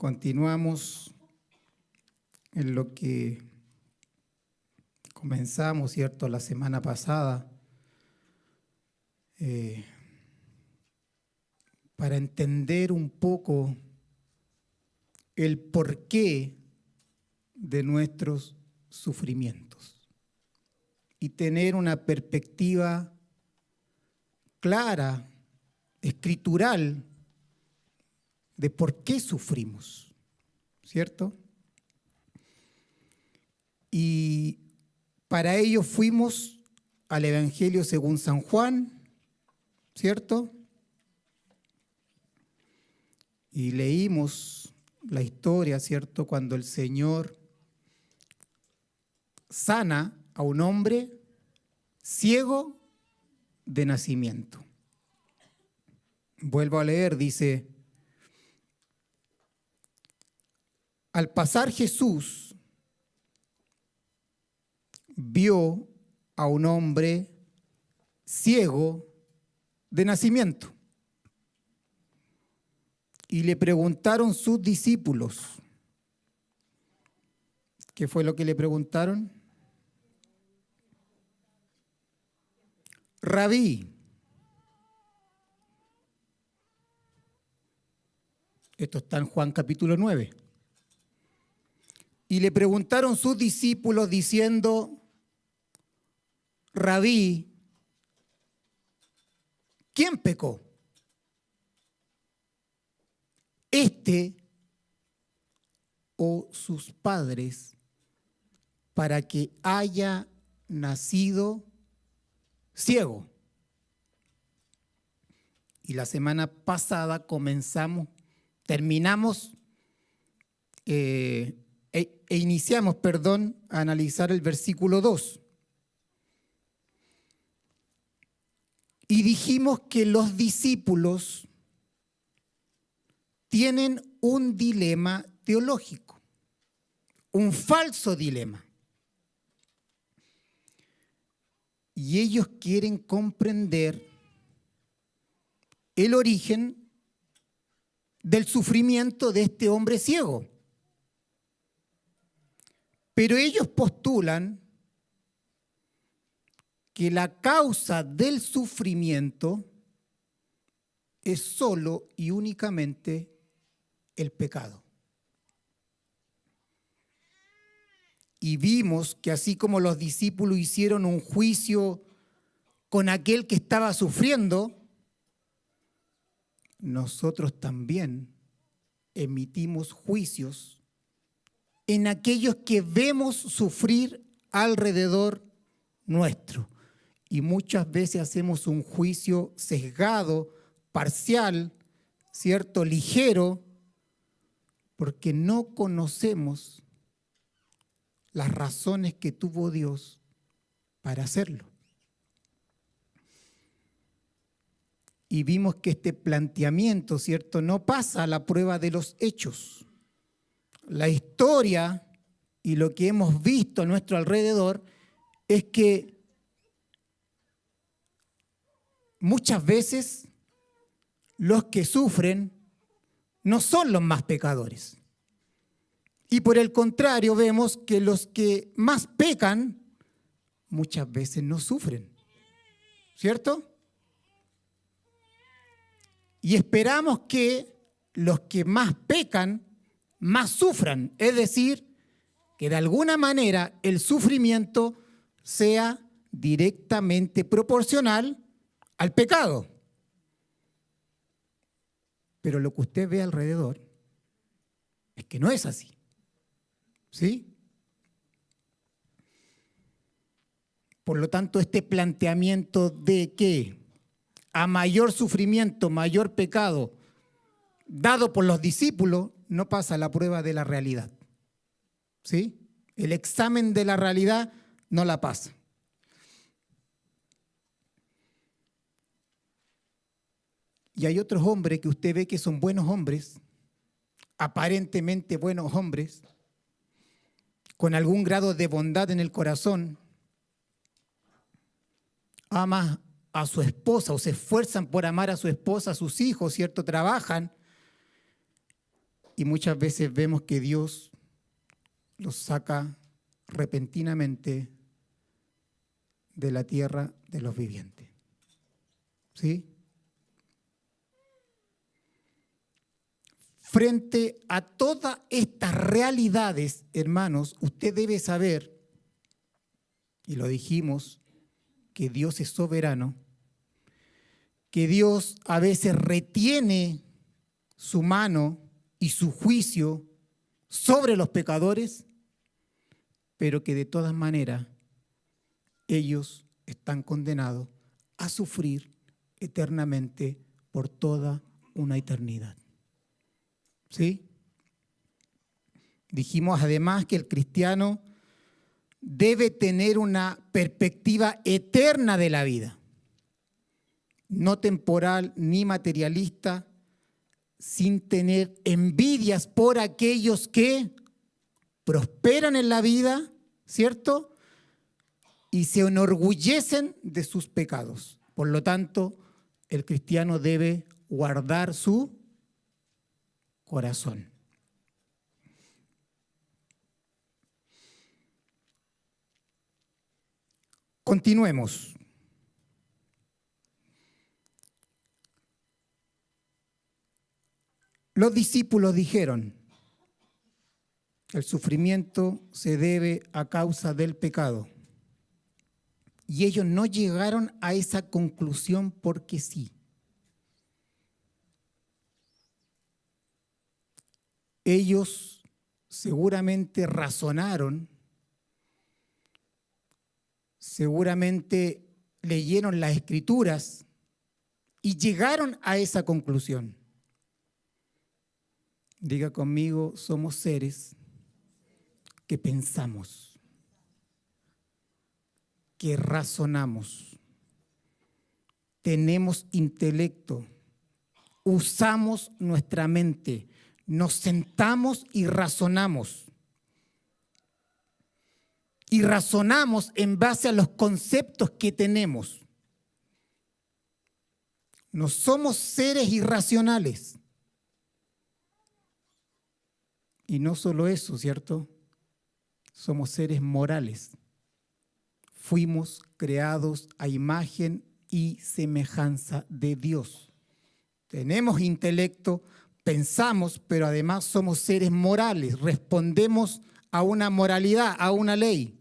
Continuamos en lo que comenzamos, ¿cierto?, la semana pasada, para entender un poco el porqué de nuestros sufrimientos y tener una perspectiva clara, escritural, de por qué sufrimos, ¿cierto? Y para ello fuimos al Evangelio según San Juan, ¿cierto? Y leímos la historia, ¿cierto?, cuando el Señor sana a un hombre ciego de nacimiento. Vuelvo a leer, dice: al pasar Jesús vio a un hombre ciego de nacimiento y le preguntaron sus discípulos. ¿Qué fue lo que le preguntaron? Rabí, esto está en Juan capítulo 9. Y le preguntaron sus discípulos diciendo: Rabí, ¿quién pecó? ¿Este o sus padres para que haya nacido ciego? Y la semana pasada terminamos iniciamos, a analizar el versículo 2. Y dijimos que los discípulos tienen un dilema teológico, un falso dilema. Y ellos quieren comprender el origen del sufrimiento de este hombre ciego. Pero ellos postulan que la causa del sufrimiento es solo y únicamente el pecado. Y vimos que así como los discípulos hicieron un juicio con aquel que estaba sufriendo, nosotros también emitimos juicios en aquellos que vemos sufrir alrededor nuestro. Y muchas veces hacemos un juicio sesgado, parcial, ¿cierto?, ligero, porque no conocemos las razones que tuvo Dios para hacerlo. Y vimos que este planteamiento, ¿cierto?, no pasa a la prueba de los hechos. La historia y lo que hemos visto a nuestro alrededor es que muchas veces los que sufren no son los más pecadores. Y por el contrario, vemos que los que más pecan muchas veces no sufren, ¿cierto? Y esperamos que los que más pecan más sufran, es decir, que de alguna manera el sufrimiento sea directamente proporcional al pecado. Pero lo que usted ve alrededor es que no es así, ¿sí? Por lo tanto, este planteamiento de que a mayor sufrimiento, mayor pecado, dado por los discípulos, no pasa la prueba de la realidad, ¿sí? El examen de la realidad no la pasa. Y hay otros hombres que usted ve que son buenos hombres, aparentemente buenos hombres, con algún grado de bondad en el corazón, aman a su esposa o se esfuerzan por amar a su esposa, a sus hijos, ¿cierto? Trabajan y muchas veces vemos que Dios los saca repentinamente de la tierra de los vivientes. ¿Sí? Frente a todas estas realidades, hermanos, usted debe saber, y lo dijimos, que Dios es soberano, que Dios a veces retiene su mano y su juicio sobre los pecadores, pero que de todas maneras ellos están condenados a sufrir eternamente por toda una eternidad. ¿Sí? Dijimos además que el cristiano debe tener una perspectiva eterna de la vida, no temporal ni materialista, sin tener envidias por aquellos que prosperan en la vida, ¿cierto? Y se enorgullecen de sus pecados. Por lo tanto, el cristiano debe guardar su corazón. Continuemos. Los discípulos dijeron, el sufrimiento se debe a causa del pecado. Y ellos no llegaron a esa conclusión porque sí. Ellos seguramente razonaron, seguramente leyeron las Escrituras y llegaron a esa conclusión. Diga conmigo, somos seres que pensamos, que razonamos, tenemos intelecto, usamos nuestra mente, nos sentamos y razonamos. Y razonamos en base a los conceptos que tenemos. No somos seres irracionales. Y no solo eso, ¿cierto? Somos seres morales. Fuimos creados a imagen y semejanza de Dios. Tenemos intelecto, pensamos, pero además somos seres morales. Respondemos a una moralidad, a una ley.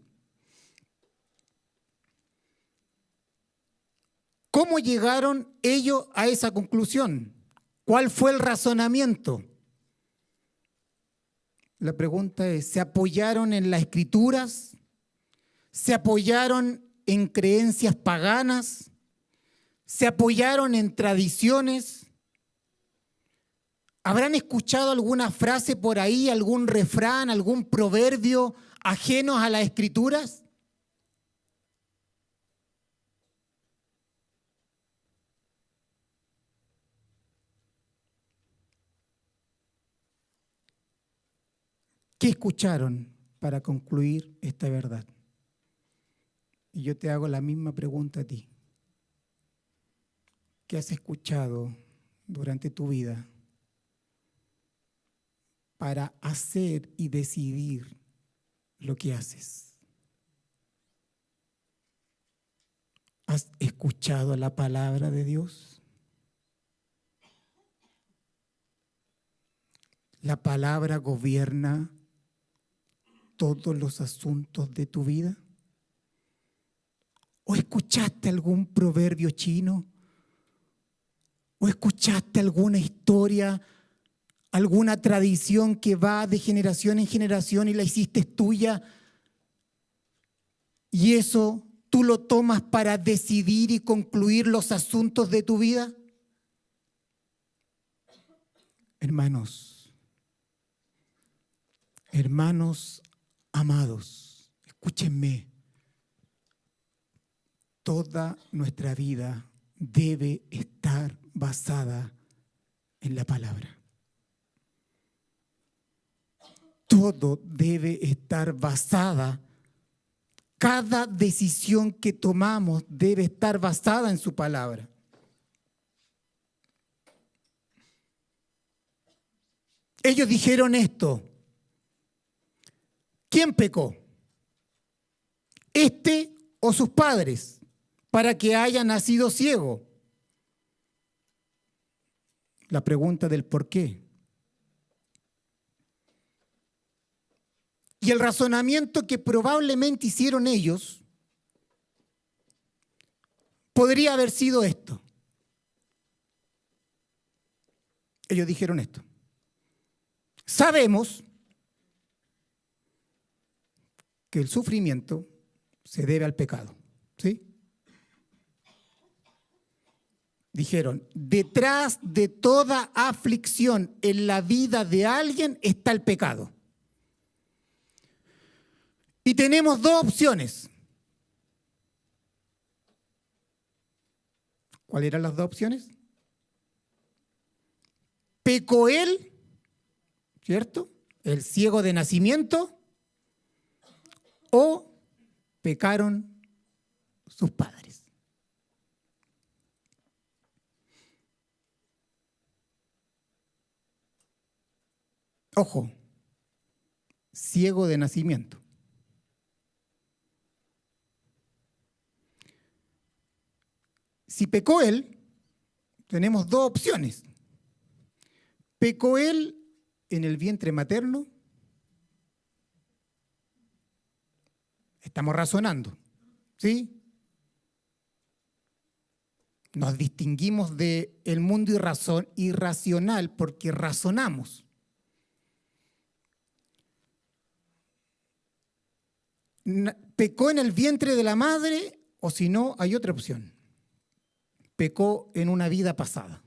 ¿Cómo llegaron ellos a esa conclusión? ¿Cuál fue el razonamiento? La pregunta es, ¿se apoyaron en las Escrituras? ¿Se apoyaron en creencias paganas? ¿Se apoyaron en tradiciones? ¿Habrán escuchado alguna frase por ahí, algún refrán, algún proverbio ajenos a las Escrituras? ¿Qué escucharon para concluir esta verdad? Y yo te hago la misma pregunta a ti. ¿Qué has escuchado durante tu vida para hacer y decidir lo que haces? ¿Has escuchado la palabra de Dios? ¿La palabra gobierna todos los asuntos de tu vida? ¿O escuchaste algún proverbio chino? ¿O escuchaste alguna historia, alguna tradición que va de generación en generación y la hiciste tuya? ¿Y eso tú lo tomas para decidir y concluir los asuntos de tu vida? Hermanos amados, escúchenme. Toda nuestra vida debe estar basada en la palabra. Todo debe estar basada. Cada decisión que tomamos debe estar basada en su palabra. Ellos dijeron esto: ¿quién pecó? ¿Este o sus padres? Para que haya nacido ciego. La pregunta del por qué. Y el razonamiento que probablemente hicieron ellos podría haber sido esto. Ellos dijeron esto: sabemos que el sufrimiento se debe al pecado, ¿sí? Dijeron, detrás de toda aflicción en la vida de alguien está el pecado. Y tenemos dos opciones. ¿Cuáles eran las dos opciones? Pecó él, ¿cierto? El ciego de nacimiento, o pecaron sus padres. Ojo, ciego de nacimiento. Si pecó él, tenemos dos opciones. ¿Pecó él en el vientre materno? Estamos razonando, ¿sí? Nos distinguimos del mundo irracional porque razonamos. ¿Pecó en el vientre de la madre? O si no, hay otra opción. Pecó en una vida pasada.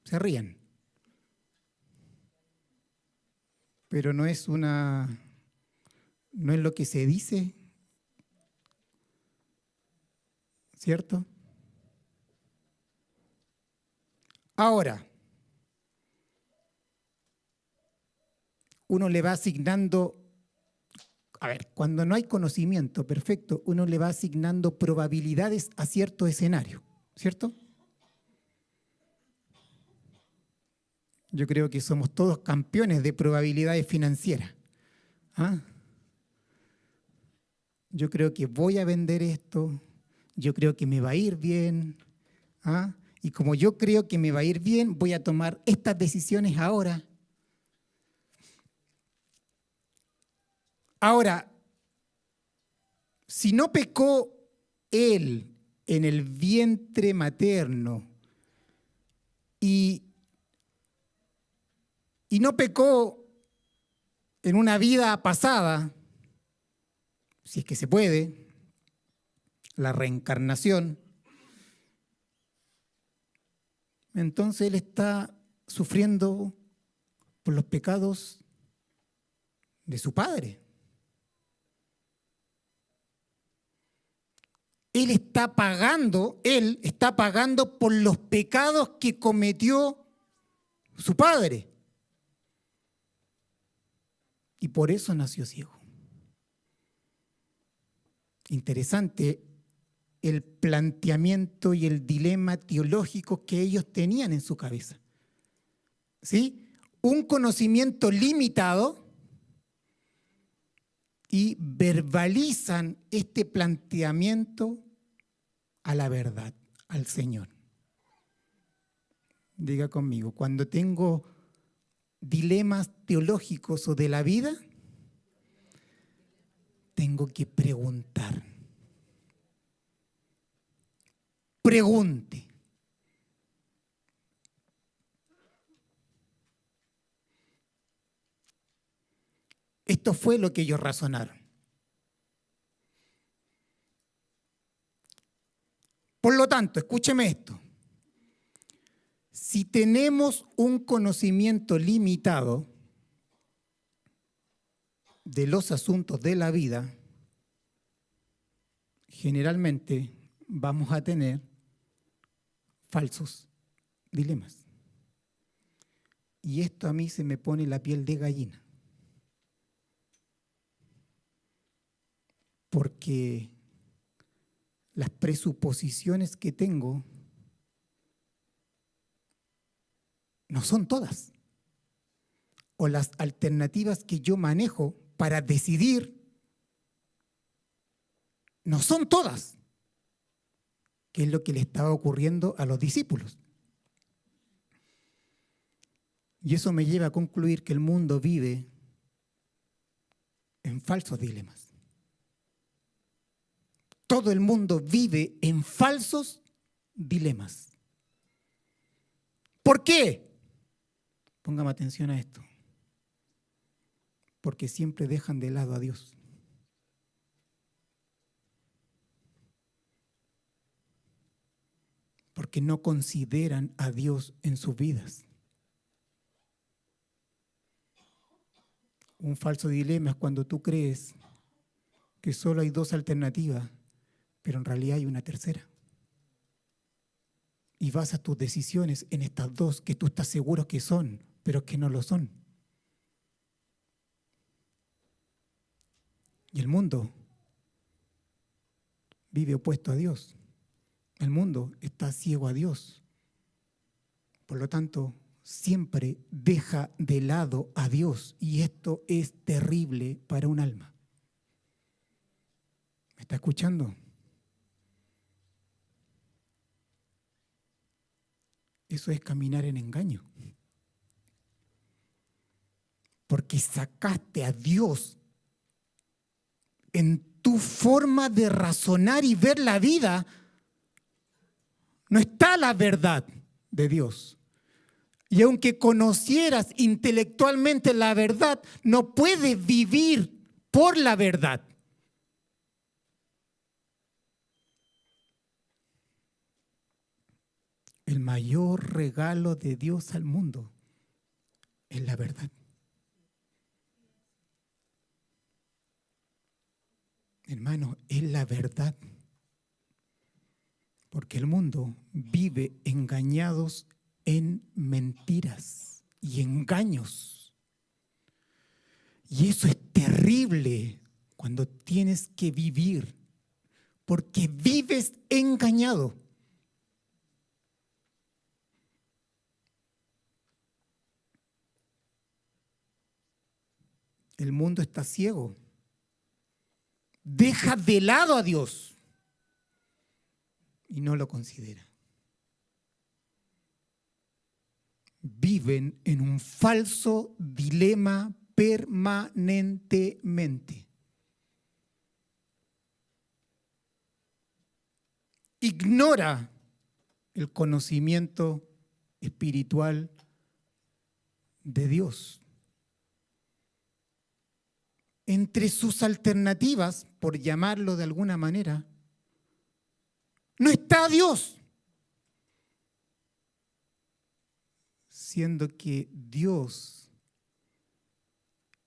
Se ríen. Pero no es lo que se dice, ¿cierto? Ahora, uno le va asignando, cuando no hay conocimiento perfecto, uno le va asignando probabilidades a cierto escenario, ¿cierto? Yo creo que somos todos campeones de probabilidades financieras. ¿Ah? Yo creo que voy a vender esto, yo creo que me va a ir bien, ¿ah? Y como yo creo que me va a ir bien, voy a tomar estas decisiones ahora. Ahora, si no pecó él en el vientre materno y no pecó en una vida pasada, si es que se puede, la reencarnación, entonces él está sufriendo por los pecados de su padre. Él está pagando por los pecados que cometió su padre. Y por eso nació ciego. Interesante el planteamiento y el dilema teológico que ellos tenían en su cabeza. ¿Sí? Un conocimiento limitado y verbalizan este planteamiento a la verdad, al Señor. Diga conmigo, cuando tengo dilemas teológicos o de la vida, tengo que preguntar. Pregunte. Esto fue lo que ellos razonaron. Por lo tanto, escúcheme esto. Si tenemos un conocimiento limitado de los asuntos de la vida, generalmente vamos a tener falsos dilemas. Y esto a mí se me pone la piel de gallina. Porque las presuposiciones que tengo no son todas. O las alternativas que yo manejo para decidir no son todas, que es lo que le estaba ocurriendo a los discípulos. Y eso me lleva a concluir que el mundo vive en falsos dilemas. Todo el mundo vive en falsos dilemas. ¿Por qué? Póngame atención a esto. Porque siempre dejan de lado a Dios. Porque no consideran a Dios en sus vidas. Un falso dilema es cuando tú crees que solo hay dos alternativas, pero en realidad hay una tercera. Y basas tus decisiones en estas dos que tú estás seguro que son, pero que no lo son. Y el mundo vive opuesto a Dios. El mundo está ciego a Dios. Por lo tanto, siempre deja de lado a Dios. Y esto es terrible para un alma. ¿Me está escuchando? Eso es caminar en engaño. Porque sacaste a Dios en tu forma de razonar y ver la vida. No está la verdad de Dios. Y aunque conocieras intelectualmente la verdad, no puedes vivir por la verdad. El mayor regalo de Dios al mundo es la verdad. Hermano, es la verdad. Porque el mundo vive engañados en mentiras y engaños. Y eso es terrible cuando tienes que vivir, porque vives engañado. El mundo está ciego. Deja de lado a Dios y no lo considera. Viven en un falso dilema permanentemente. Ignora el conocimiento espiritual de Dios. Entre sus alternativas, por llamarlo de alguna manera, no está Dios. Siendo que Dios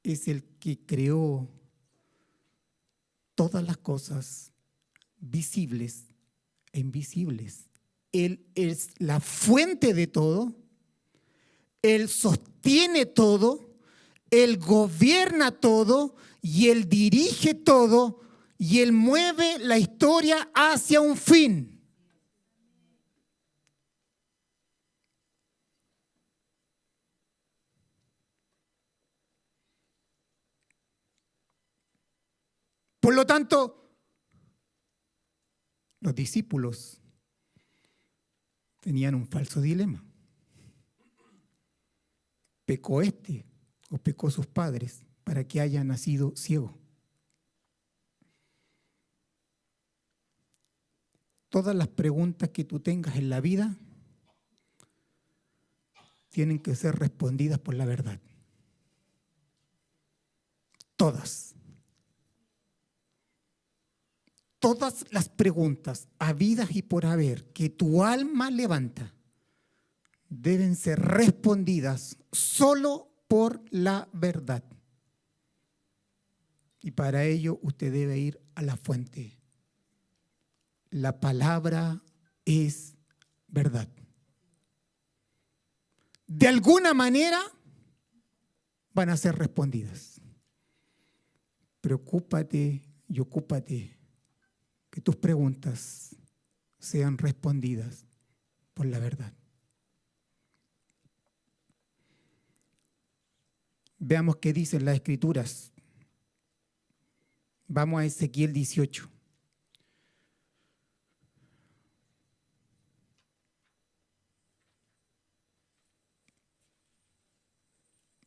es el que creó todas las cosas visibles e invisibles. Él es la fuente de todo, Él sostiene todo, Él gobierna todo y Él dirige todo y Él mueve la historia hacia un fin. Por lo tanto, los discípulos tenían un falso dilema. ¿Pecó este o pecó sus padres para que haya nacido ciego? Todas las preguntas que tú tengas en la vida tienen que ser respondidas por la verdad. Todas. Todas las preguntas habidas y por haber que tu alma levanta deben ser respondidas solo por la verdad. Y para ello usted debe ir a la fuente. La palabra es verdad. De alguna manera van a ser respondidas. Preocúpate y ocúpate que tus preguntas sean respondidas por la verdad. Veamos qué dicen las Escrituras. Vamos a Ezequiel 18.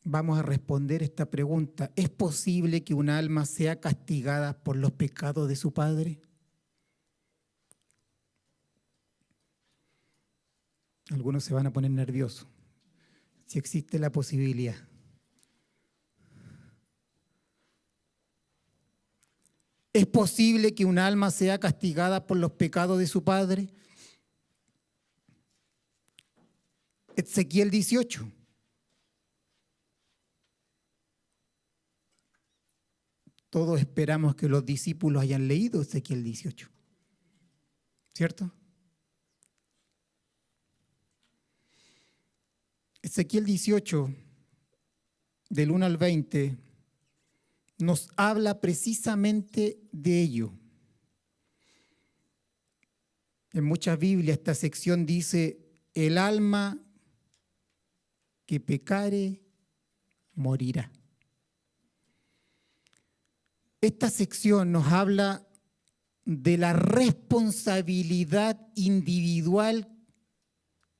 Vamos a responder esta pregunta. ¿Es posible que un alma sea castigada por los pecados de su padre? Algunos se van a poner nerviosos. Si existe la posibilidad. ¿Es posible que un alma sea castigada por los pecados de su padre? Ezequiel 18. Todos esperamos que los discípulos hayan leído Ezequiel 18. ¿Cierto? Ezequiel 18, del 1 al 20, nos habla precisamente de ello. En muchas Biblias esta sección dice, el alma que pecare, morirá. Esta sección nos habla de la responsabilidad individual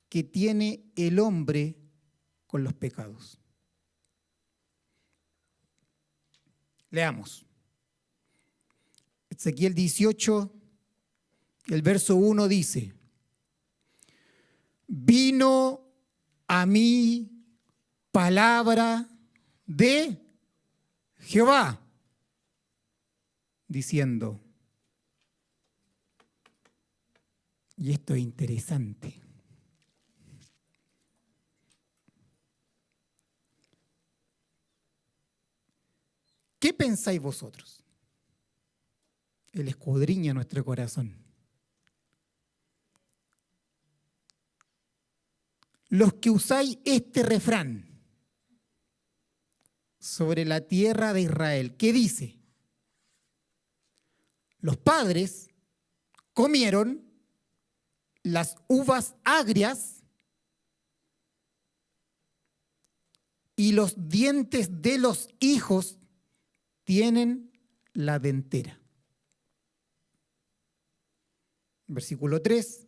que tiene el hombre con los pecados. Leamos. Ezequiel 18, el verso 1 dice, vino a mí palabra de Jehová, diciendo, y esto es interesante, ¿qué pensáis vosotros? Él escudriña nuestro corazón. Los que usáis este refrán sobre la tierra de Israel, ¿qué dice? Los padres comieron las uvas agrias y los dientes de los hijos tienen la dentera. Versículo 3.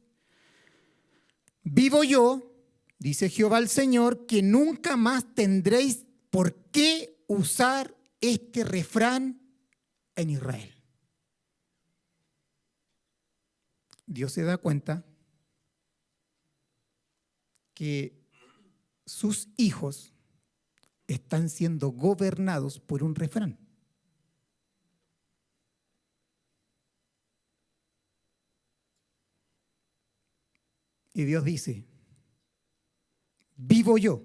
Vivo yo, dice Jehová el Señor, que nunca más tendréis por qué usar este refrán en Israel. Dios se da cuenta que sus hijos están siendo gobernados por un refrán. Y Dios dice, vivo yo.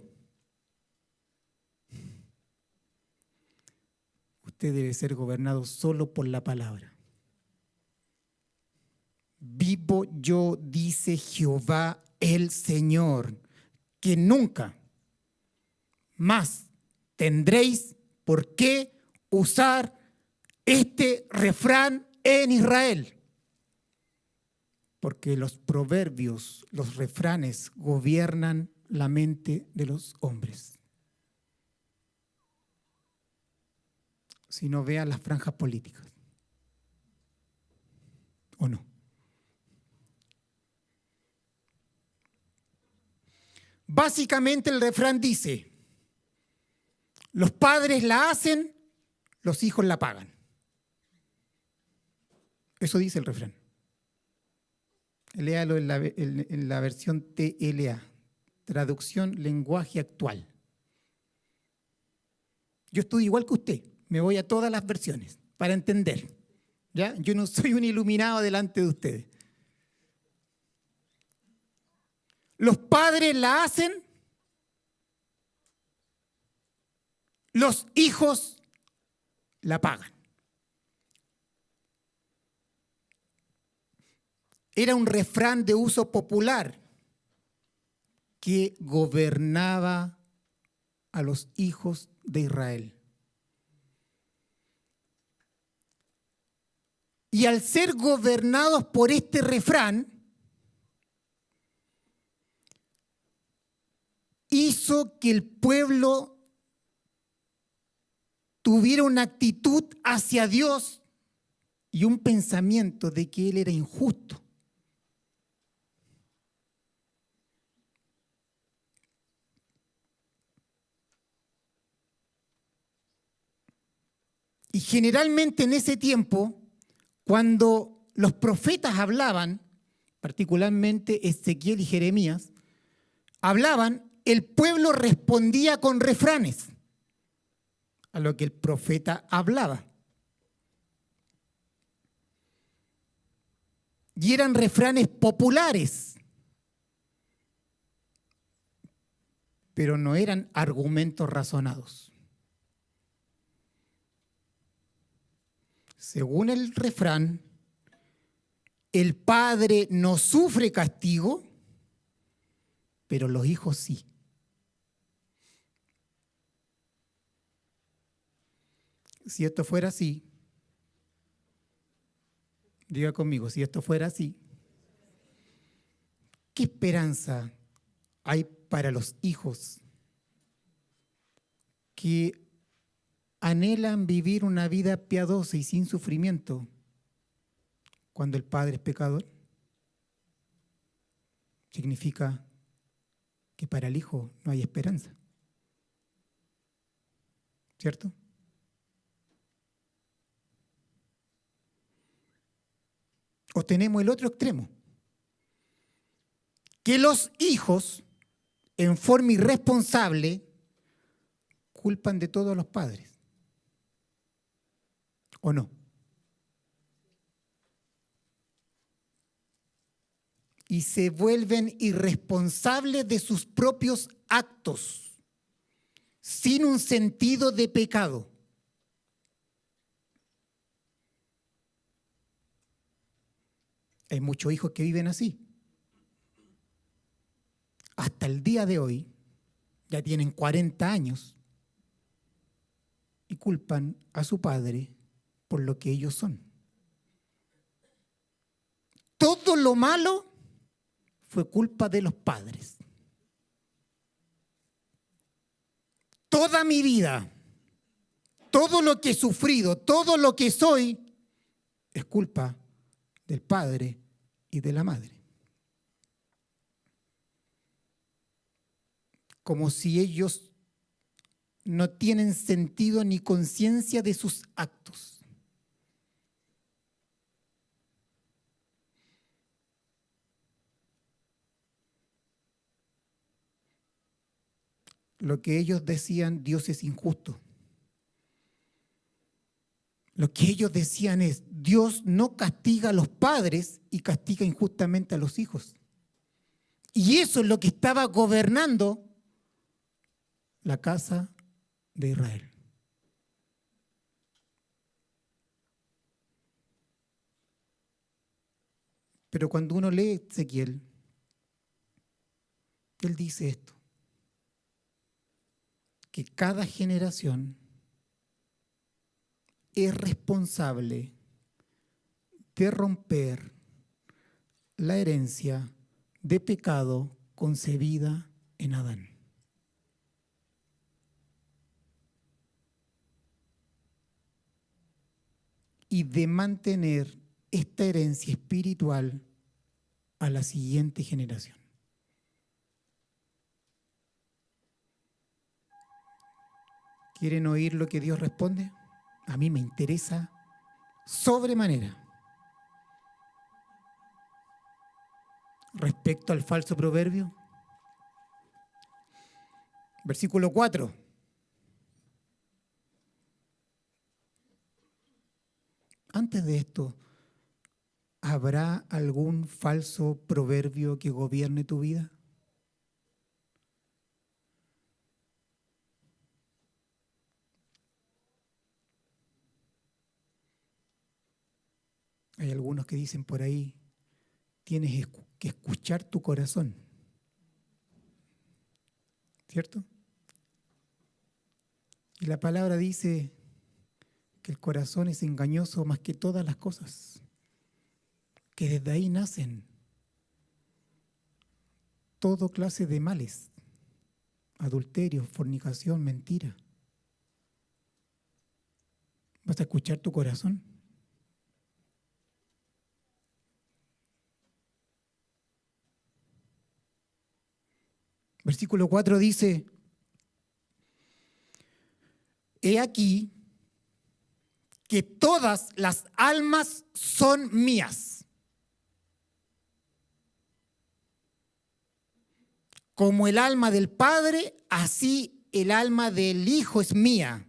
Usted debe ser gobernado solo por la palabra. Vivo yo, dice Jehová el Señor, que nunca más tendréis por qué usar este refrán en Israel. Porque los proverbios, los refranes gobiernan la mente de los hombres. Si no, vean las franjas políticas. ¿O no? Básicamente el refrán dice, los padres la hacen, los hijos la pagan. Eso dice el refrán. Léalo en la versión TLA, traducción lenguaje actual. Yo estudio igual que usted, me voy a todas las versiones para entender. ¿Ya? Yo no soy un iluminado delante de ustedes. Los padres la hacen, los hijos la pagan. Era un refrán de uso popular que gobernaba a los hijos de Israel. Y al ser gobernados por este refrán, hizo que el pueblo tuviera una actitud hacia Dios y un pensamiento de que Él era injusto. Y generalmente en ese tiempo, cuando los profetas hablaban, particularmente Ezequiel y Jeremías, hablaban, el pueblo respondía con refranes a lo que el profeta hablaba. Y eran refranes populares, pero no eran argumentos razonados. Según el refrán, el padre no sufre castigo, pero los hijos sí. Si esto fuera así, diga conmigo, si esto fuera así, ¿qué esperanza hay para los hijos que anhelan vivir una vida piadosa y sin sufrimiento cuando el padre es pecador? Significa que para el hijo no hay esperanza. ¿Cierto? O tenemos el otro extremo, que los hijos, en forma irresponsable, culpan de todo a los padres. ¿O no? Y se vuelven irresponsables de sus propios actos, sin un sentido de pecado. Hay muchos hijos que viven así. Hasta el día de hoy, ya tienen 40 años y culpan a su padre por lo que ellos son. Todo lo malo fue culpa de los padres. Toda mi vida, todo lo que he sufrido, todo lo que soy, es culpa del padre y de la madre. Como si ellos no tienen sentido ni conciencia de sus actos. Lo que ellos decían, Dios es injusto. Lo que ellos decían es, Dios no castiga a los padres y castiga injustamente a los hijos. Y eso es lo que estaba gobernando la casa de Israel. Pero cuando uno lee Ezequiel, él dice esto, que cada generación es responsable de romper la herencia de pecado concebida en Adán. Y de mantener esta herencia espiritual a la siguiente generación. ¿Quieren oír lo que Dios responde? A mí me interesa sobremanera. Respecto al falso proverbio, versículo 4. Antes de esto, ¿habrá algún falso proverbio que gobierne tu vida? Hay algunos que dicen por ahí, tienes que escuchar tu corazón. ¿Cierto? Y la palabra dice que el corazón es engañoso más que todas las cosas, que desde ahí nacen todo clase de males, adulterio, fornicación, mentira. ¿Vas a escuchar tu corazón? Versículo 4 dice, he aquí que todas las almas son mías. Como el alma del Padre, así el alma del Hijo es mía.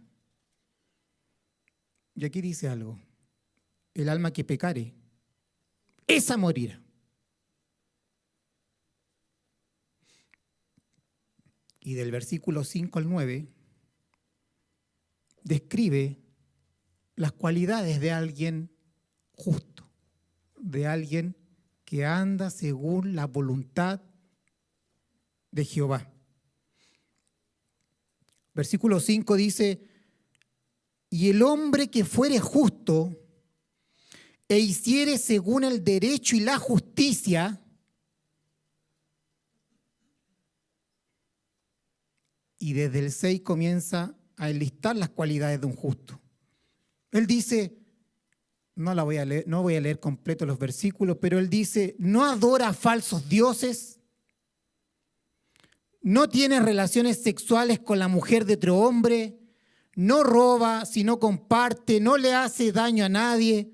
Y aquí dice algo, el alma que pecare, esa morirá. Y del versículo 5 al 9, describe las cualidades de alguien justo, de alguien que anda según la voluntad de Jehová. Versículo 5 dice, y el hombre que fuere justo e hiciere según el derecho y la justicia, y desde el 6 comienza a enlistar las cualidades de un justo. Él dice, no voy a leer completo los versículos, pero él dice, no adora a falsos dioses, no tiene relaciones sexuales con la mujer de otro hombre, no roba, sino comparte, no le hace daño a nadie.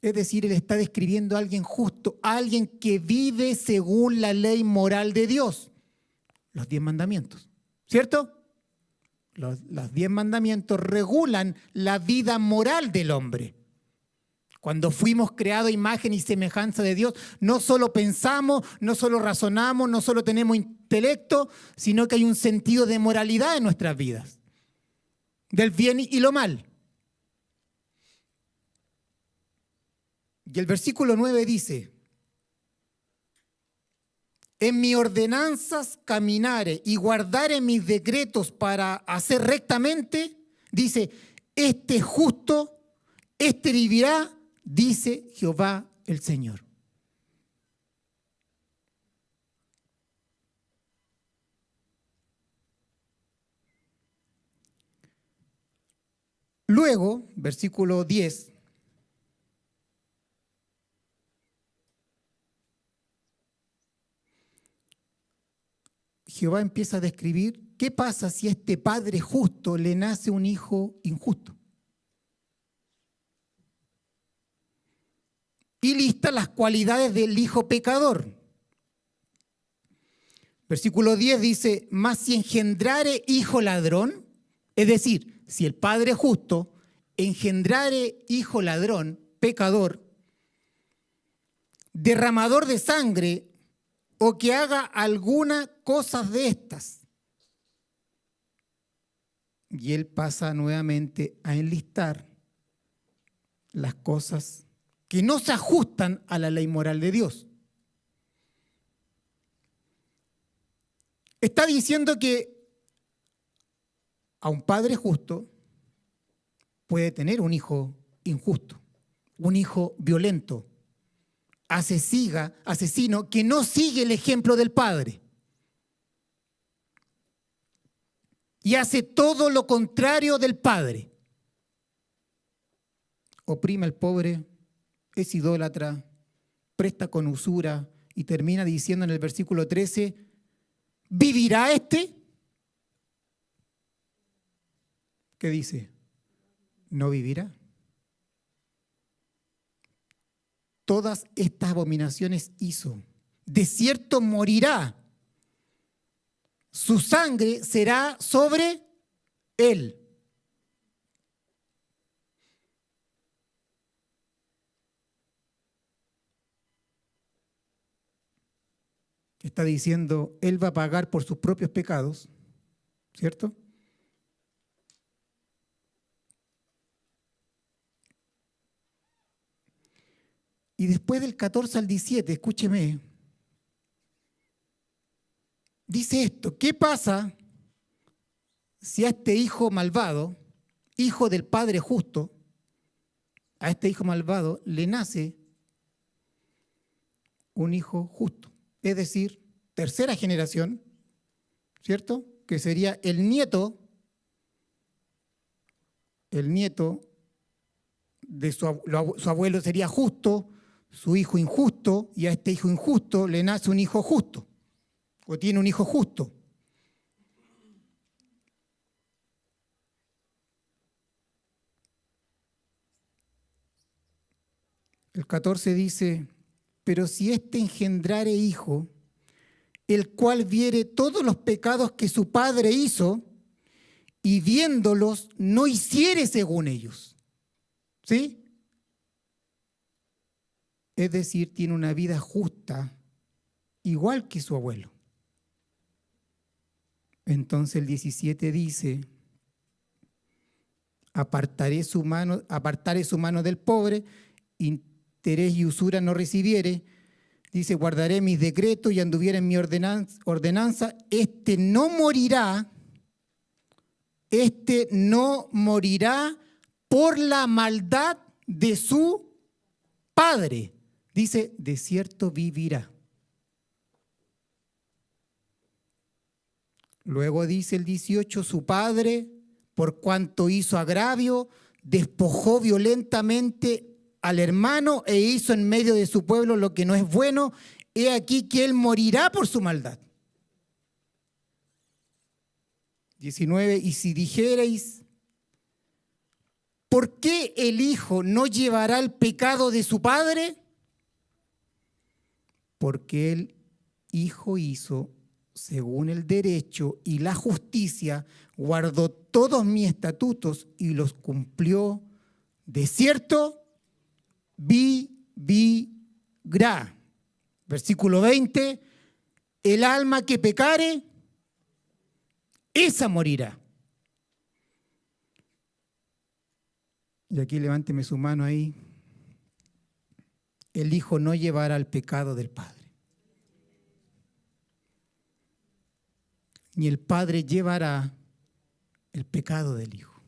Es decir, él está describiendo a alguien justo, a alguien que vive según la ley moral de Dios, los 10 mandamientos, ¿cierto? Los 10 mandamientos regulan la vida moral del hombre. Cuando fuimos creados a imagen y semejanza de Dios, no solo pensamos, no solo razonamos, no solo tenemos intelecto, sino que hay un sentido de moralidad en nuestras vidas, del bien y lo mal. Y el versículo 9 dice, en mis ordenanzas caminare y guardare mis decretos para hacer rectamente, dice, este justo, este vivirá, dice Jehová el Señor. Luego, versículo 10, Jehová empieza a describir qué pasa si a este padre justo le nace un hijo injusto. Y lista las cualidades del hijo pecador. Versículo 10 dice, mas si engendrare hijo ladrón, es decir, si el padre justo engendrare hijo ladrón, pecador, derramador de sangre, o que haga alguna cosa de estas. Y él pasa nuevamente a enlistar las cosas que no se ajustan a la ley moral de Dios. Está diciendo que a un padre justo puede tener un hijo injusto, un hijo violento, asesino que no sigue el ejemplo del padre y hace todo lo contrario del padre. Oprime al pobre, es idólatra, presta con usura y termina diciendo en el versículo 13, ¿vivirá este? ¿Qué dice? No vivirá. Todas estas abominaciones hizo. De cierto morirá. Su sangre será sobre él. Está diciendo, él va a pagar por sus propios pecados, ¿cierto? Y después del 14 al 17, escúcheme, dice esto, ¿qué pasa si a este hijo malvado, hijo del padre justo, a este hijo malvado le nace un hijo justo? Es decir, tercera generación, ¿cierto? Que sería el nieto el nieto de su abuelo sería justo, su hijo injusto, y a este hijo injusto le nace un hijo justo, o tiene un hijo justo. El 14 dice, pero si éste engendrare hijo, el cual viere todos los pecados que su padre hizo, y viéndolos no hiciere según ellos. ¿Sí? Es decir, tiene una vida justa, igual que su abuelo. Entonces el 17 dice, apartaré su mano del pobre, interés y usura no recibiere. Dice, guardaré mis decretos y anduviera en mi ordenanza. Este no morirá por la maldad de su padre. Dice, de cierto vivirá. Luego dice el 18, su padre, por cuanto hizo agravio, despojó violentamente al hermano e hizo en medio de su pueblo lo que no es bueno. He aquí que él morirá por su maldad. 19, y si dijereis, ¿por qué el hijo no llevará el pecado de su padre? Porque el hijo hizo según el derecho y la justicia, guardó todos mis estatutos y los cumplió, de cierto vivirá. Versículo 20, el alma que pecare, esa morirá. Y aquí levánteme su mano ahí. El hijo no llevará el pecado del padre. Ni el padre llevará el pecado del hijo.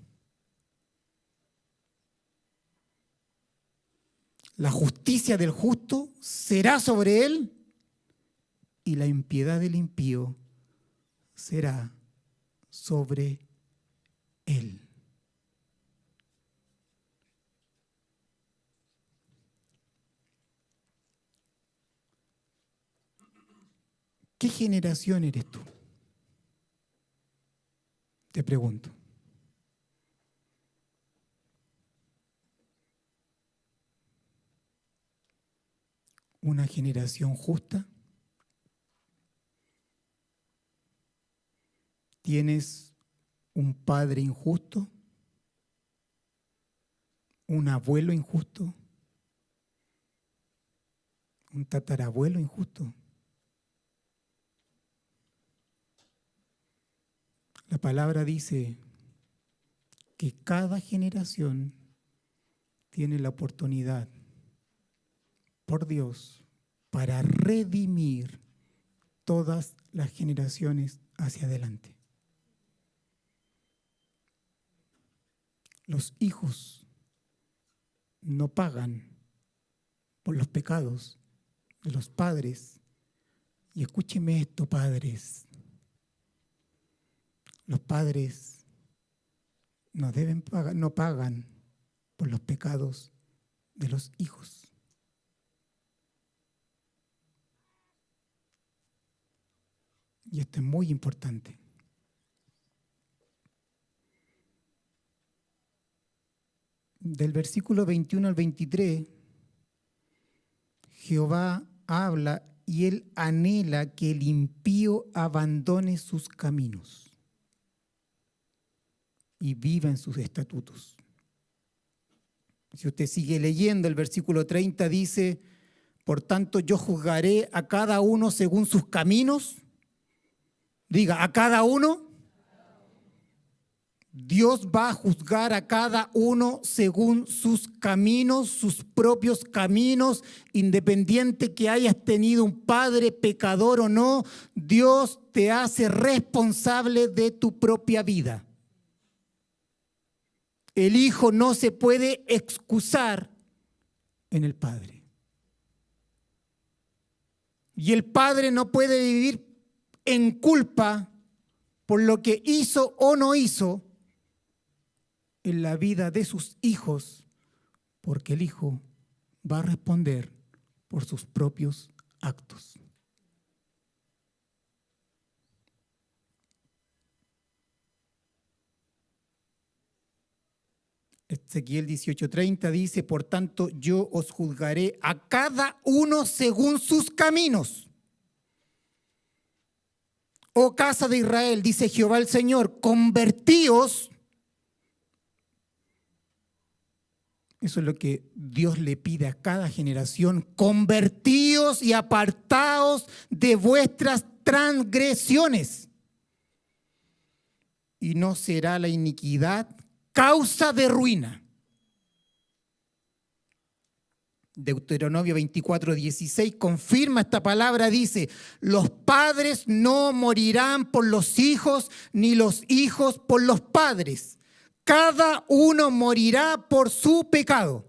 La justicia del justo será sobre él y la impiedad del impío será sobre él. ¿Qué generación eres tú? Te pregunto. ¿Una generación justa? ¿Tienes un padre injusto? ¿Un abuelo injusto? ¿Un tatarabuelo injusto? La palabra dice que cada generación tiene la oportunidad por Dios para redimir todas las generaciones hacia adelante. Los hijos no pagan por los pecados de los padres. Y escúcheme esto, padres. Los padres no pagan por los pecados de los hijos. Y esto es muy importante. Del versículo 21 al 23, Jehová habla y él anhela que el impío abandone sus caminos y viva en sus estatutos. Si usted sigue leyendo, el versículo 30 dice, por tanto yo juzgaré a cada uno según sus caminos. Diga, a cada uno. Dios va a juzgar a cada uno según sus caminos, sus propios caminos, independiente que hayas tenido un padre pecador o no. Dios te hace responsable de tu propia vida. El hijo no se puede excusar en el padre. Y el padre no puede vivir en culpa por lo que hizo o no hizo en la vida de sus hijos, porque el hijo va a responder por sus propios actos. Ezequiel 18:30 dice: por tanto, yo os juzgaré a cada uno según sus caminos. Oh casa de Israel, dice Jehová el Señor, convertíos. Eso es lo que Dios le pide a cada generación: convertíos y apartaos de vuestras transgresiones, y no será la iniquidad causa de ruina. Deuteronomio 24:16 confirma esta palabra, dice: los padres no morirán por los hijos, ni los hijos por los padres. Cada uno morirá por su pecado.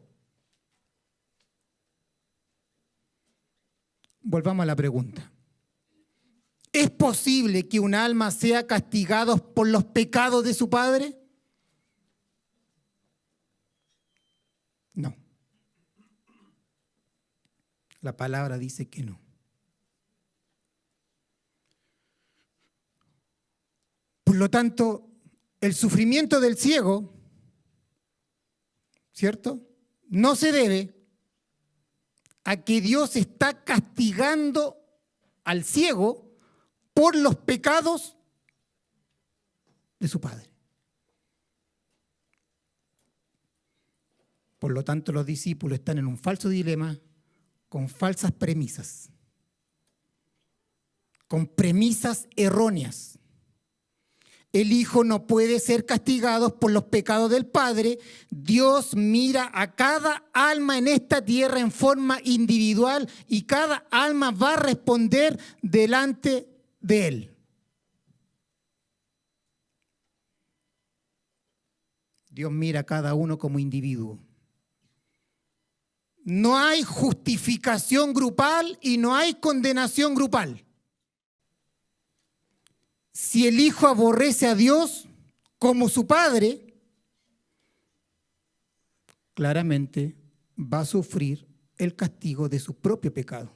Volvamos a la pregunta. ¿Es posible que un alma sea castigada por los pecados de su padre? No. La palabra dice que no. Por lo tanto, el sufrimiento del ciego, ¿cierto?, no se debe a que Dios está castigando al ciego por los pecados de su padre. Por lo tanto, los discípulos están en un falso dilema, con falsas premisas, con premisas erróneas. El hijo no puede ser castigado por los pecados del padre. Dios mira a cada alma en esta tierra en forma individual y cada alma va a responder delante de él. Dios mira a cada uno como individuo. No hay justificación grupal y no hay condenación grupal. Si el hijo aborrece a Dios como su padre, claramente va a sufrir el castigo de su propio pecado,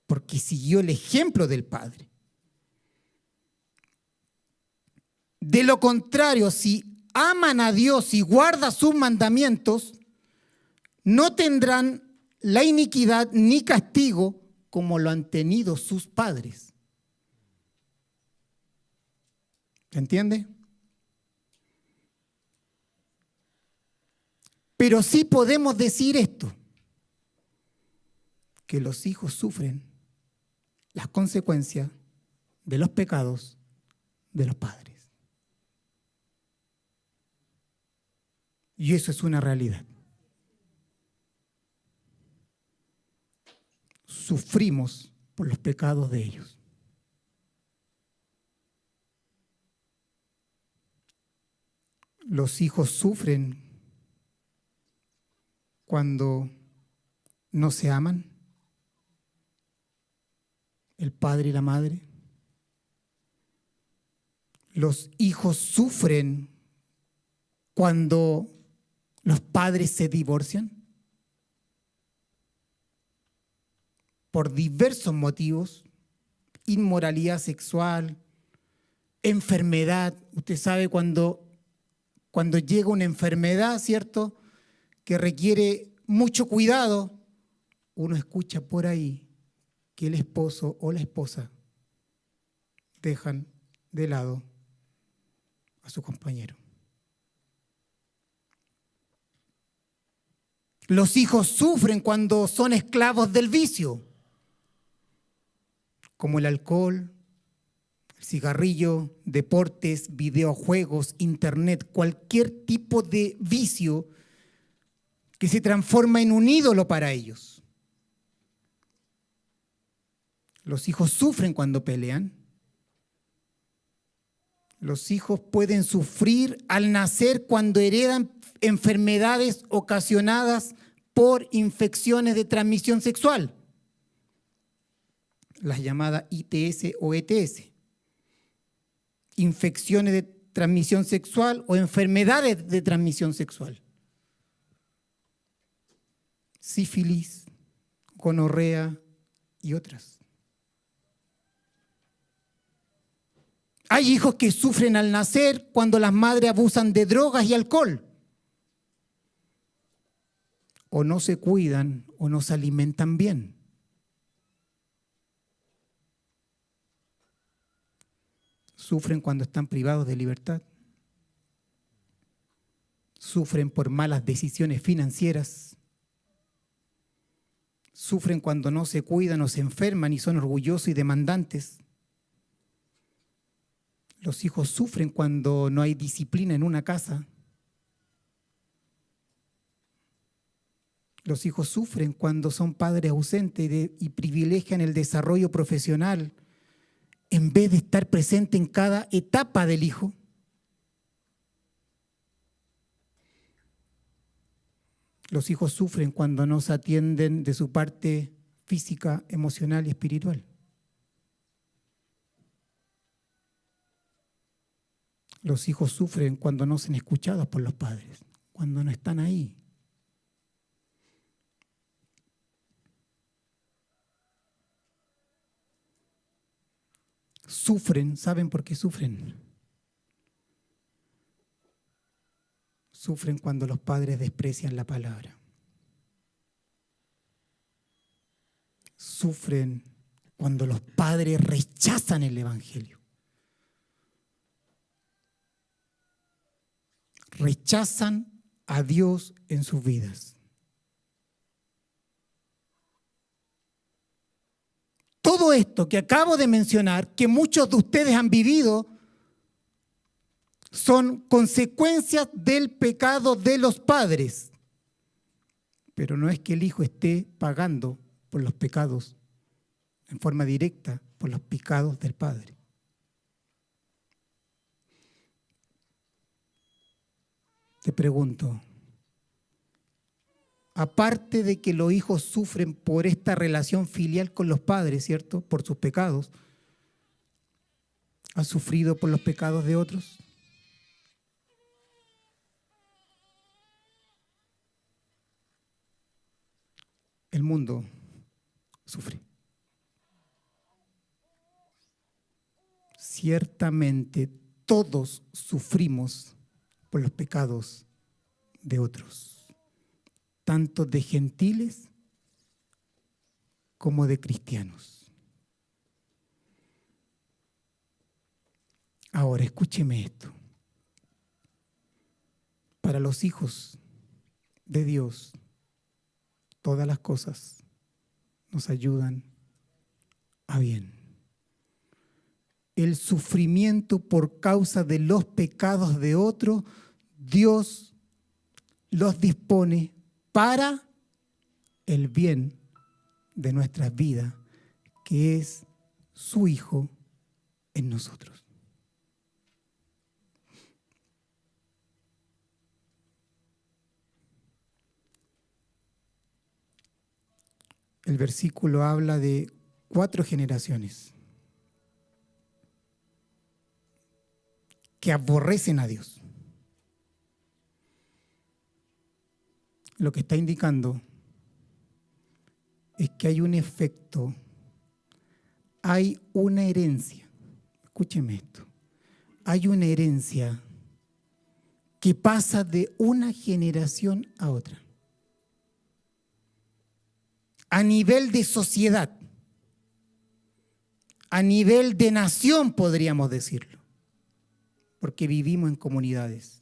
porque siguió el ejemplo del padre. De lo contrario, si aman a Dios y guardan sus mandamientos, no tendrán la iniquidad ni castigo como lo han tenido sus padres. ¿Se entiende? Pero sí podemos decir esto, que los hijos sufren las consecuencias de los pecados de los padres. Y eso es una realidad. Sufrimos por los pecados de ellos. Los hijos sufren cuando no se aman, el padre y la madre. Los hijos sufren cuando los padres se divorcian. Por diversos motivos: inmoralidad sexual, enfermedad. Usted sabe cuando llega una enfermedad, ¿cierto?, que requiere mucho cuidado, uno escucha por ahí que el esposo o la esposa dejan de lado a su compañero. Los hijos sufren cuando son esclavos del vicio, como el alcohol, el cigarrillo, deportes, videojuegos, internet, cualquier tipo de vicio que se transforma en un ídolo para ellos. Los hijos sufren cuando pelean. Los hijos pueden sufrir al nacer cuando heredan enfermedades ocasionadas por infecciones de transmisión sexual, las llamadas ITS o ETS. Infecciones transmisión sexual o enfermedades de transmisión sexual. Sífilis, gonorrea y otras. Hay hijos que sufren al nacer cuando las madres abusan de drogas y alcohol. O no se cuidan o no se alimentan bien. Sufren cuando están privados de libertad. Sufren por malas decisiones financieras. Sufren cuando no se cuidan o se enferman y son orgullosos y demandantes. Los hijos sufren cuando no hay disciplina en una casa. Los hijos sufren cuando son padres ausentes y privilegian el desarrollo profesional en vez de estar presente en cada etapa del hijo. Los hijos sufren cuando no se atienden de su parte física, emocional y espiritual. Los hijos sufren cuando no son escuchados por los padres, cuando no están ahí. Sufren, ¿saben por qué sufren? Sufren cuando los padres desprecian la palabra. Sufren cuando los padres rechazan el evangelio. Rechazan a Dios en sus vidas. Todo esto que acabo de mencionar, que muchos de ustedes han vivido, son consecuencias del pecado de los padres. Pero no es que el hijo esté pagando por los pecados en forma directa, por los pecados del padre. Te pregunto, aparte de que los hijos sufren por esta relación filial con los padres, ¿cierto? Por sus pecados, ¿has sufrido por los pecados de otros? El mundo sufre. Ciertamente todos sufrimos por los pecados de otros, tanto de gentiles como de cristianos. Ahora, escúcheme esto. Para los hijos de Dios, todas las cosas nos ayudan a bien. El sufrimiento por causa de los pecados de otro, Dios los dispone para el bien de nuestras vidas, que es su Hijo en nosotros. El versículo habla de 4 generaciones que aborrecen a Dios. Lo que está indicando es que hay un efecto, hay una herencia. Escúcheme esto. Hay una herencia que pasa de una generación a otra. A nivel de sociedad, a nivel de nación, podríamos decirlo, porque vivimos en comunidades.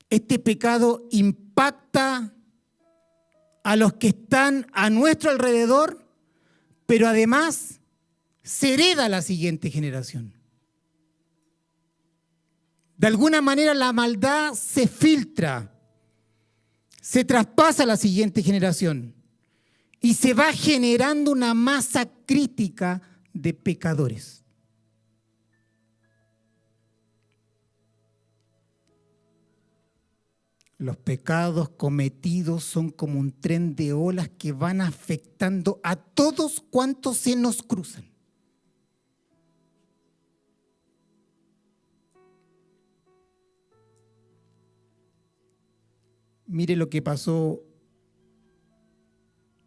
Este pecado impacta a los que están a nuestro alrededor, pero además se hereda a la siguiente generación. De alguna manera la maldad se filtra, se traspasa a la siguiente generación y se va generando una masa crítica de pecadores. Los pecados cometidos son como un tren de olas que van afectando a todos cuantos se nos cruzan. Mire lo que pasó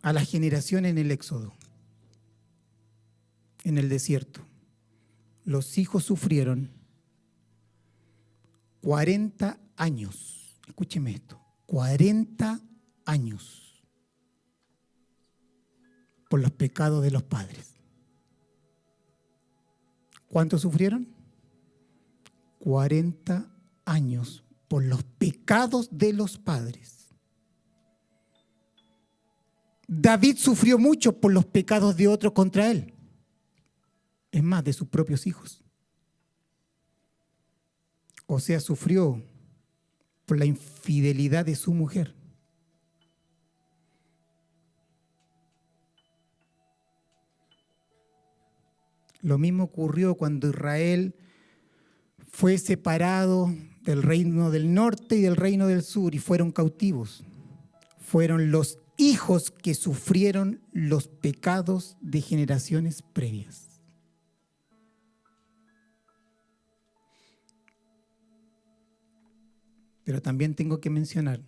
a la generación en el Éxodo, en el desierto. Los hijos sufrieron 40 años. Escúcheme esto, 40 años por los pecados de los padres. ¿Cuánto sufrieron? 40 años por los pecados de los padres. David sufrió mucho por los pecados de otros contra él. Es más, de sus propios hijos. O sea, sufrió por la infidelidad de su mujer. Lo mismo ocurrió cuando Israel fue separado del reino del norte y del reino del sur y fueron cautivos. Fueron los hijos que sufrieron los pecados de generaciones previas. Pero también tengo que mencionar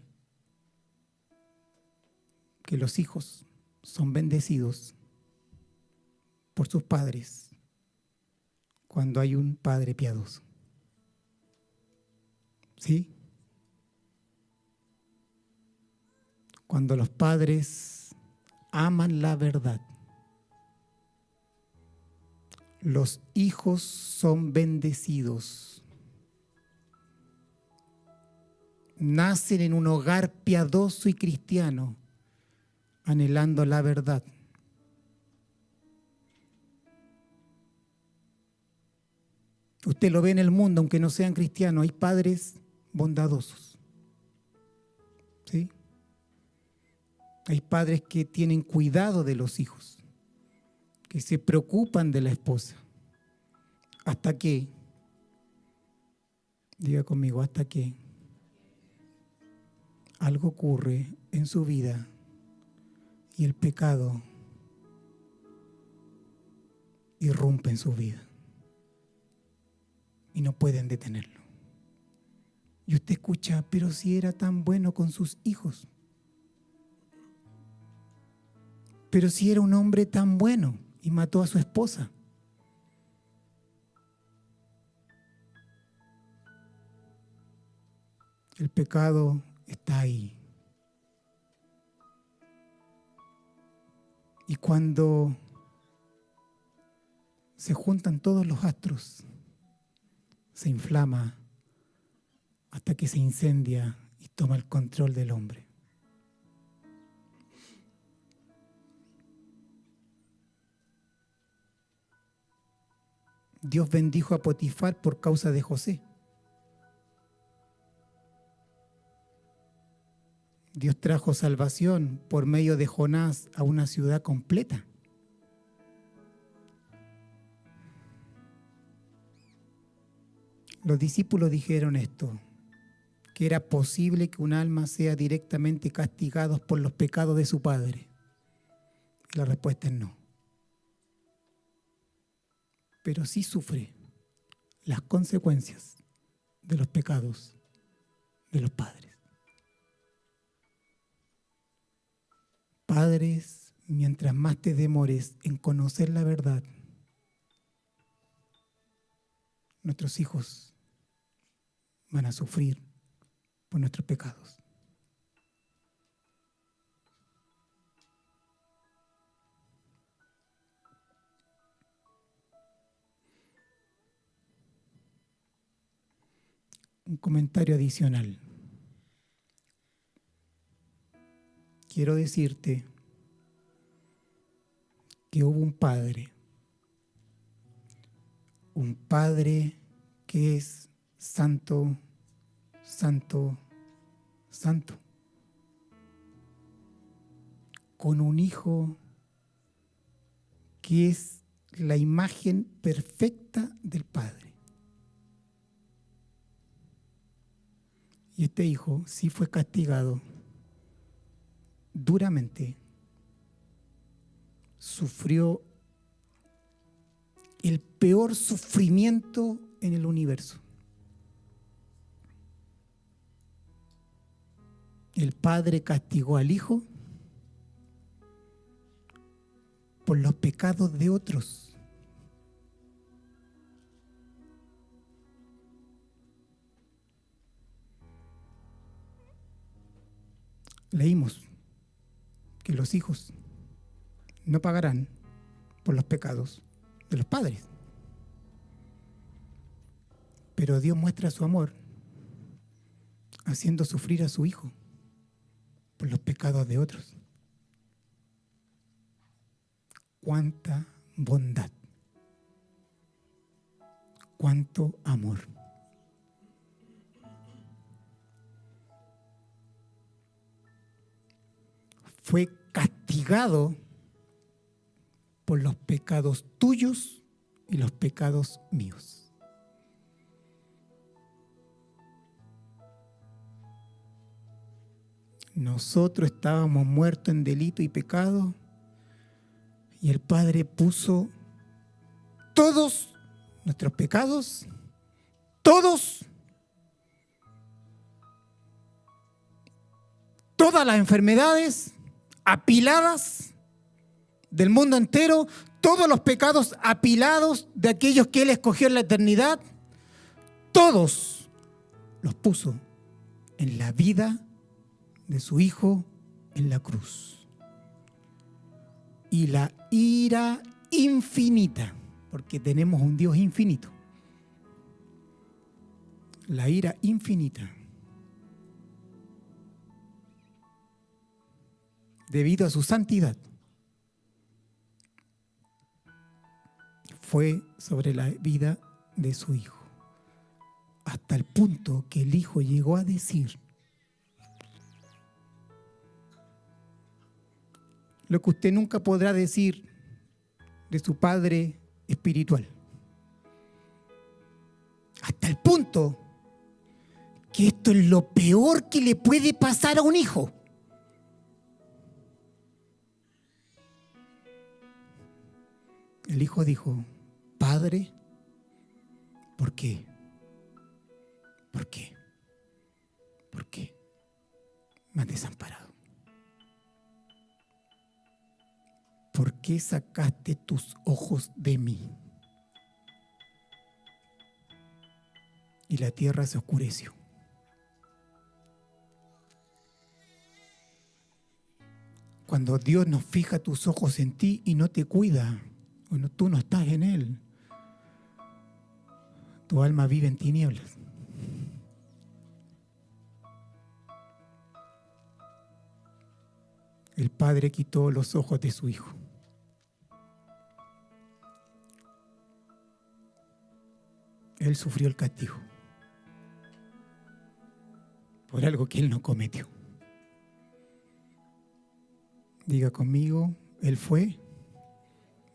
que los hijos son bendecidos por sus padres cuando hay un padre piadoso. ¿Sí? Cuando los padres aman la verdad, los hijos son bendecidos. Nacen en un hogar piadoso y cristiano, anhelando la verdad. Usted lo ve en el mundo, aunque no sean cristianos, hay padres bondadosos. ¿Sí? Hay padres que tienen cuidado de los hijos, que se preocupan de la esposa. ¿Hasta qué? Diga conmigo, ¿hasta qué? Algo ocurre en su vida y el pecado irrumpe en su vida y no pueden detenerlo. Y usted escucha, pero si era tan bueno con sus hijos, pero si era un hombre tan bueno y mató a su esposa. El pecado está ahí. Y cuando se juntan todos los astros, se inflama hasta que se incendia y toma el control del hombre. Dios bendijo a Potifar por causa de José. Dios trajo salvación por medio de Jonás a una ciudad completa. Los discípulos dijeron esto, que era posible que un alma sea directamente castigada por los pecados de su padre. Y la respuesta es no. Pero sí sufre las consecuencias de los pecados de los padres. Padres, mientras más te demores en conocer la verdad, nuestros hijos van a sufrir por nuestros pecados. Un comentario adicional. Quiero decirte que hubo un padre que es santo, santo, santo, con un hijo que es la imagen perfecta del Padre. Y este hijo sí fue castigado duramente, sufrió el peor sufrimiento en el universo. El Padre castigó al Hijo por los pecados de otros. Leímos que los hijos no pagarán por los pecados de los padres. Pero Dios muestra su amor haciendo sufrir a su Hijo por los pecados de otros. Cuánta bondad, cuánto amor. Fue castigado por los pecados tuyos y los pecados míos. Nosotros estábamos muertos en delito y pecado, y el Padre puso todos nuestros pecados, todas las enfermedades apiladas del mundo entero, todos los pecados apilados de aquellos que Él escogió en la eternidad, todos los puso en la vida de su Hijo en la cruz. Y la ira infinita, porque tenemos un Dios infinito, la ira infinita, debido a su santidad, fue sobre la vida de su Hijo, hasta el punto que el Hijo llegó a decir lo que usted nunca podrá decir de su Padre espiritual. Hasta el punto que esto es lo peor que le puede pasar a un hijo. El Hijo dijo: Padre, ¿por qué? ¿Por qué? ¿Por qué me has desamparado? ¿Por qué sacaste tus ojos de mí? Y la tierra se oscureció. Cuando Dios nos fija tus ojos en ti y no te cuida, bueno, tú no estás en Él, tu alma vive en tinieblas. El Padre quitó los ojos de su Hijo. Él sufrió el castigo por algo que Él no cometió. Diga conmigo: Él fue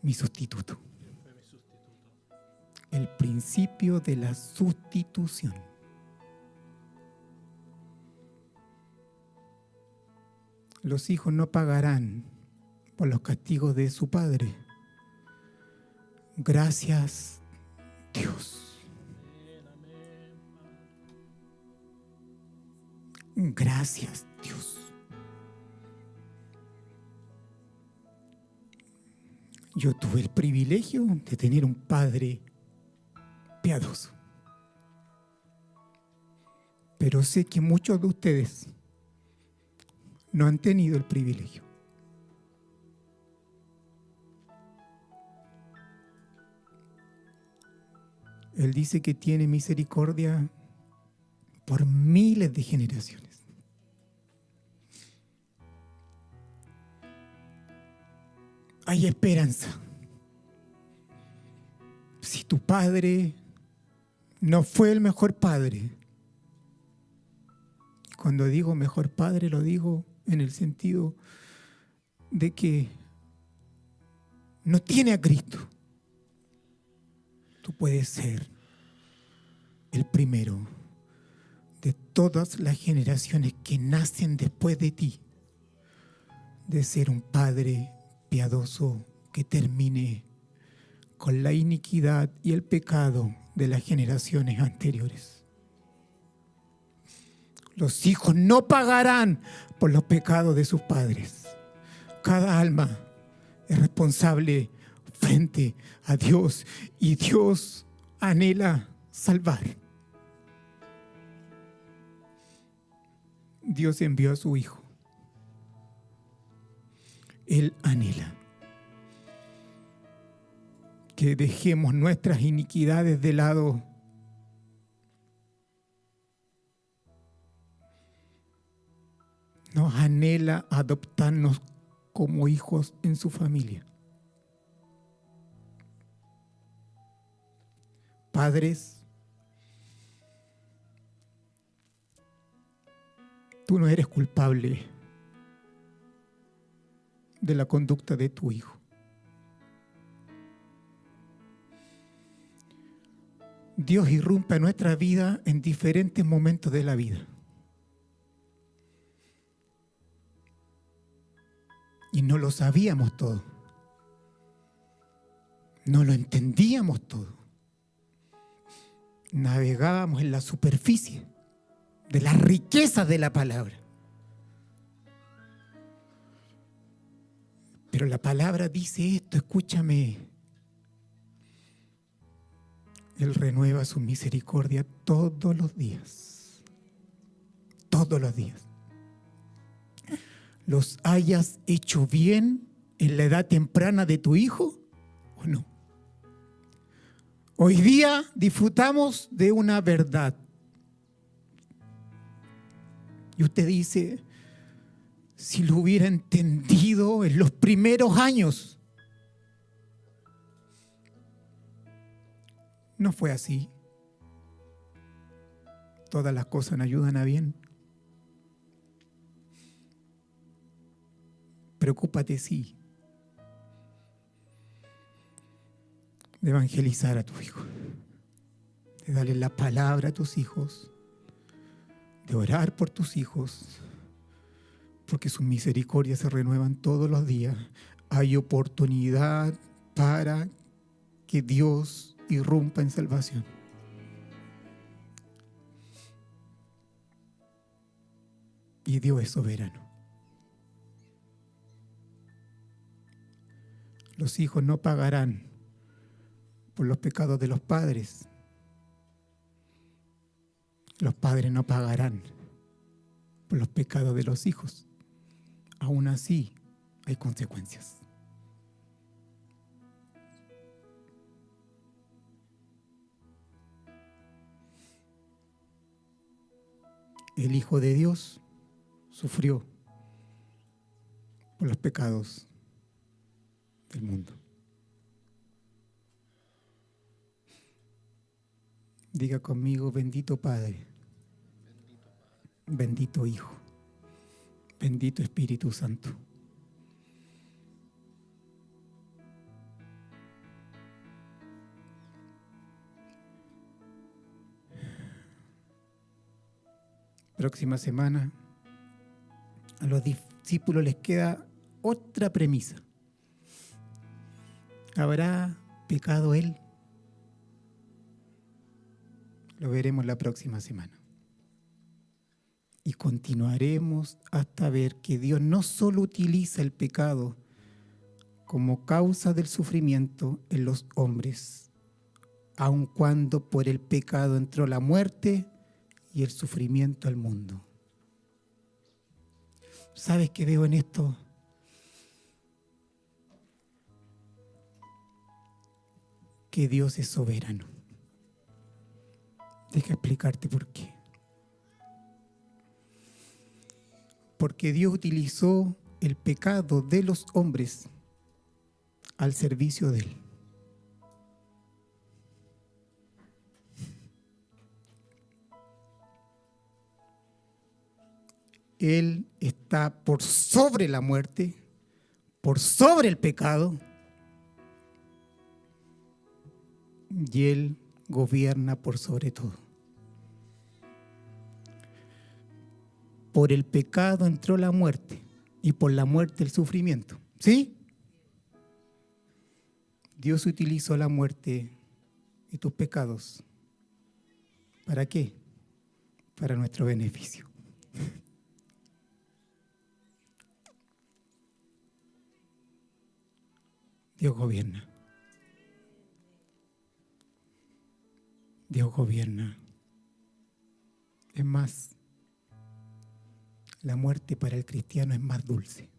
mi sustituto. El principio de la sustitución. Los hijos no pagarán por los castigos de su padre. Gracias, Dios. Gracias, Dios. Yo tuve el privilegio de tener un padre piadoso. Pero sé que muchos de ustedes no han tenido el privilegio. Él dice que tiene misericordia por miles de generaciones. Hay esperanza. Si tu padre no fue el mejor padre, cuando digo mejor padre lo digo en el sentido de que no tiene a Cristo, tú puedes ser el primero de todas las generaciones que nacen después de ti, de ser un padre piadoso que termine con la iniquidad y el pecado de las generaciones anteriores. Los hijos no pagarán por los pecados de sus padres. Cada alma es responsable frente a Dios y Dios anhela salvar. Dios envió a su Hijo. Él anhela que dejemos nuestras iniquidades de lado. Nos anhela adoptarnos como hijos en su familia. Padres, tú no eres culpable de la conducta de tu hijo. Dios irrumpe en nuestra vida en diferentes momentos de la vida. Y no lo sabíamos todo. No lo entendíamos todo. Navegábamos en la superficie de las riquezas de la palabra. Pero la palabra dice esto, escúchame. Él renueva su misericordia todos los días. Todos los días. ¿Los hayas hecho bien en la edad temprana de tu hijo o no? Hoy día disfrutamos de una verdad. Y usted dice, si lo hubiera entendido en los primeros años. No fue así. Todas las cosas nos ayudan a bien. Preocúpate, sí, de evangelizar a tu hijo, de darle la palabra a tus hijos, de orar por tus hijos, porque sus misericordias se renuevan todos los días. Hay oportunidad para que Dios irrumpa en salvación. Y Dios es soberano. Los hijos no pagarán por los pecados de los padres. Los padres no pagarán por los pecados de los hijos. Aún así, hay consecuencias. El Hijo de Dios sufrió por los pecados del mundo. Diga conmigo, bendito Padre, bendito Hijo, bendito Espíritu Santo. Próxima semana a los discípulos les queda otra premisa. ¿Habrá pecado él? Lo veremos la próxima semana. Y continuaremos hasta ver que Dios no solo utiliza el pecado como causa del sufrimiento en los hombres, aun cuando por el pecado entró la muerte y el sufrimiento al mundo. ¿Sabes qué veo en esto? Que Dios es soberano. Deja explicarte por qué. Porque Dios utilizó el pecado de los hombres al servicio de Él. Él está por sobre la muerte, por sobre el pecado, y Él gobierna por sobre todo. Por el pecado entró la muerte y por la muerte el sufrimiento. ¿Sí? Dios utilizó la muerte y tus pecados. ¿Para qué? Para nuestro beneficio. Dios gobierna. Dios gobierna. Es más, la muerte para el cristiano es más dulce.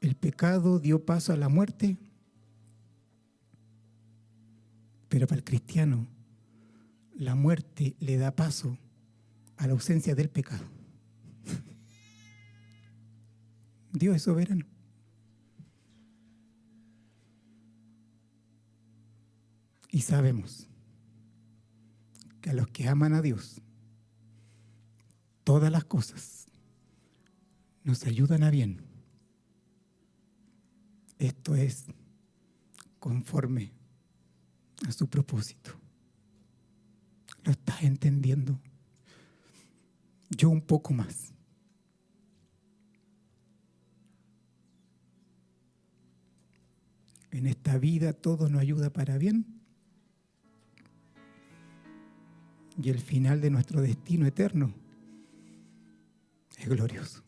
El pecado dio paso a la muerte, pero para el cristiano la muerte le da paso a la ausencia del pecado. Dios es soberano. Y sabemos que a los que aman a Dios, todas las cosas nos ayudan a bien. Esto es conforme a su propósito. ¿Lo estás entendiendo? Yo un poco más. En esta vida todo nos ayuda para bien. Y el final de nuestro destino eterno es glorioso.